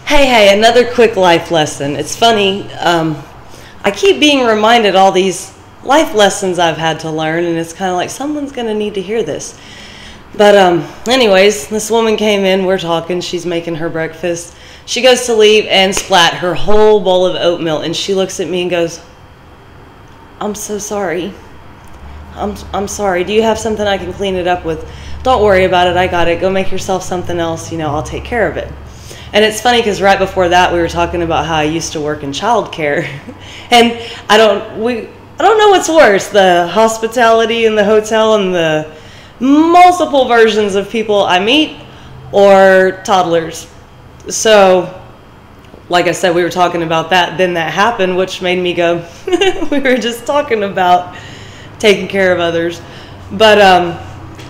Hey, another quick life lesson. It's funny, I keep being reminded all these life lessons I've had to learn, and it's kind of like someone's going to need to hear this. But anyways, this woman came in, we're talking, she's making her breakfast. She goes to leave and splat her whole bowl of oatmeal, and she looks at me and goes, "I'm so sorry. I'm sorry. Do you have something I can clean it up with?" "Don't worry about it. I got it. Go make yourself something else. I'll take care of it." And it's funny because right before that we were talking about how I used to work in childcare, and I don't know what's worse, the hospitality in the hotel and the multiple versions of people I meet, or toddlers. So, like I said, we were talking about that. Then that happened, which made me go, we were just talking about taking care of others. But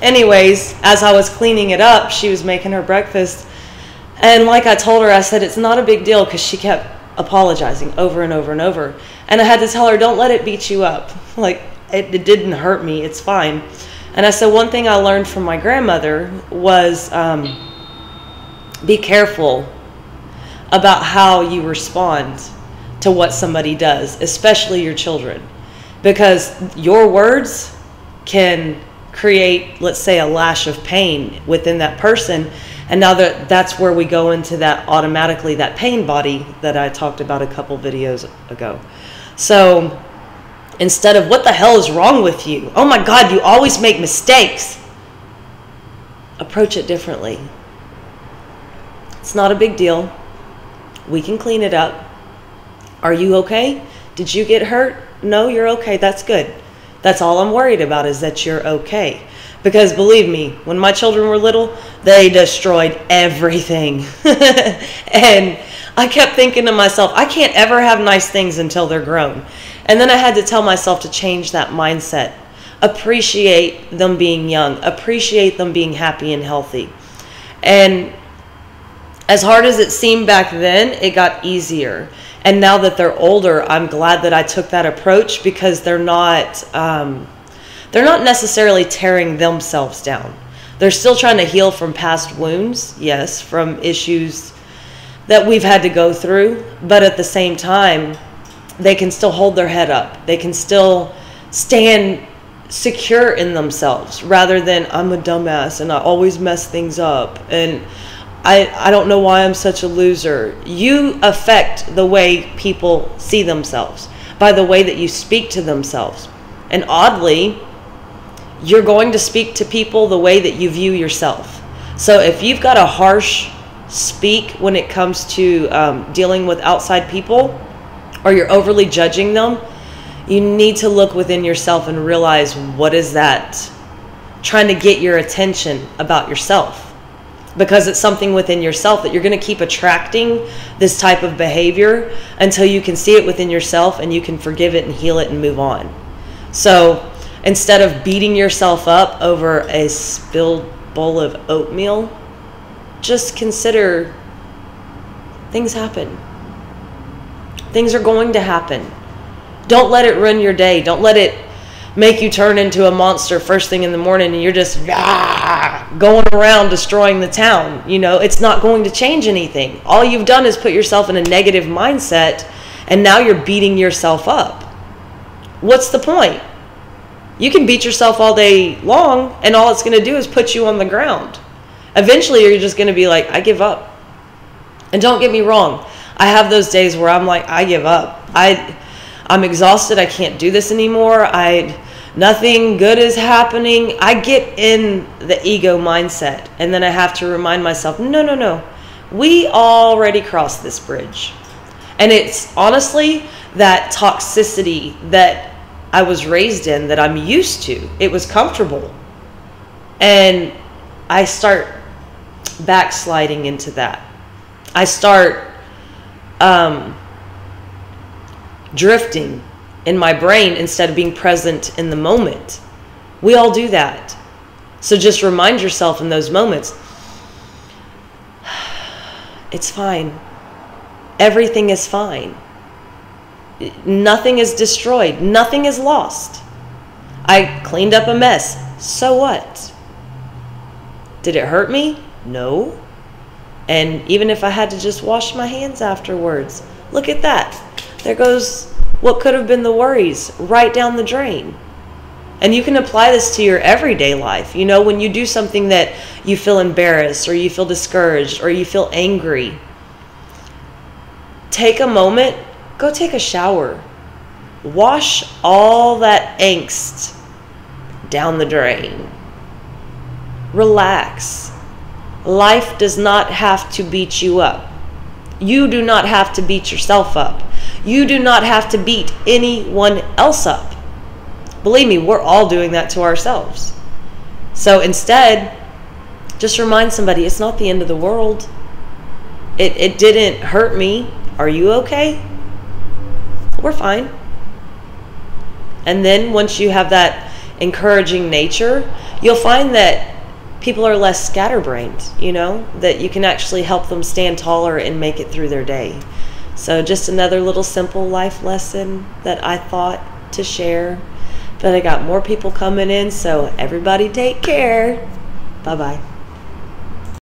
anyways, as I was cleaning it up, she was making her breakfast. And like I told her, I said, it's not a big deal, because she kept apologizing over and over and over. And I had to tell her, don't let it beat you up. Like, it didn't hurt me. It's fine. And I said, one thing I learned from my grandmother was be careful about how you respond to what somebody does, especially your children. Because your words can create, let's say, a lash of pain within that person. And now that's where we go into that automatically, that pain body that I talked about a couple videos ago. So instead of, "What the hell is wrong with you? Oh my God, you always make mistakes," approach it differently. It's not a big deal. We can clean it up. Are you okay? Did you get hurt? No, you're okay. That's good. That's all I'm worried about, is that you're okay. Because believe me, when my children were little, they destroyed everything. And I kept thinking to myself, I can't ever have nice things until they're grown. And then I had to tell myself to change that mindset. Appreciate them being young. Appreciate them being happy and healthy. And as hard as it seemed back then, it got easier. And now that they're older, I'm glad that I took that approach, because they're not necessarily tearing themselves down. They're still trying to heal from past wounds, yes, from issues that we've had to go through. But at the same time, they can still hold their head up. They can still stand secure in themselves, rather than, "I'm a dumbass and I always mess things up, and I don't know why I'm such a loser." You affect the way people see themselves by the way that you speak to themselves. And oddly, you're going to speak to people the way that you view yourself. So if you've got a harsh speak when it comes to dealing with outside people, or you're overly judging them, you need to look within yourself and realize, what is that trying to get your attention about yourself? Because it's something within yourself that you're going to keep attracting this type of behavior until you can see it within yourself and you can forgive it and heal it and move on. So instead of beating yourself up over a spilled bowl of oatmeal, just consider things happen. Things are going to happen. Don't let it ruin your day. Don't let it make you turn into a monster first thing in the morning and you're just going around destroying the town. It's not going to change anything. All you've done is put yourself in a negative mindset, and now you're beating yourself up. What's the point? You can beat yourself all day long, and all it's going to do is put you on the ground. Eventually, you're just going to be like, I give up. And don't get me wrong, I have those days where I'm like, I give up. I'm exhausted. I can't do this anymore. Nothing good is happening. I get in the ego mindset, and then I have to remind myself, no. We already crossed this bridge. And it's honestly that toxicity that I was raised in, that I'm used to. It was comfortable. And I start backsliding into that. I start drifting in my brain instead of being present in the moment. We all do that. So just remind yourself in those moments, it's fine. Everything is fine. Nothing is destroyed. Nothing is lost. I cleaned up a mess. So what? Did it hurt me? No. And even if I had to just wash my hands afterwards, look at that. There goes what could have been the worries right down the drain. And you can apply this to your everyday life. You know, when you do something that you feel embarrassed or you feel discouraged or you feel angry, take a moment, go take a shower. Wash all that angst down the drain. Relax. Life does not have to beat you up. You do not have to beat yourself up. You do not have to beat anyone else up. Believe me, we're all doing that to ourselves. So instead, just remind somebody it's not the end of the world. It didn't hurt me. Are you okay? We're fine. And then once you have that encouraging nature, you'll find that people are less scatterbrained, you know, that you can actually help them stand taller and make it through their day. So just another little simple life lesson that I thought to share. But I got more people coming in, so everybody take care. Bye-bye.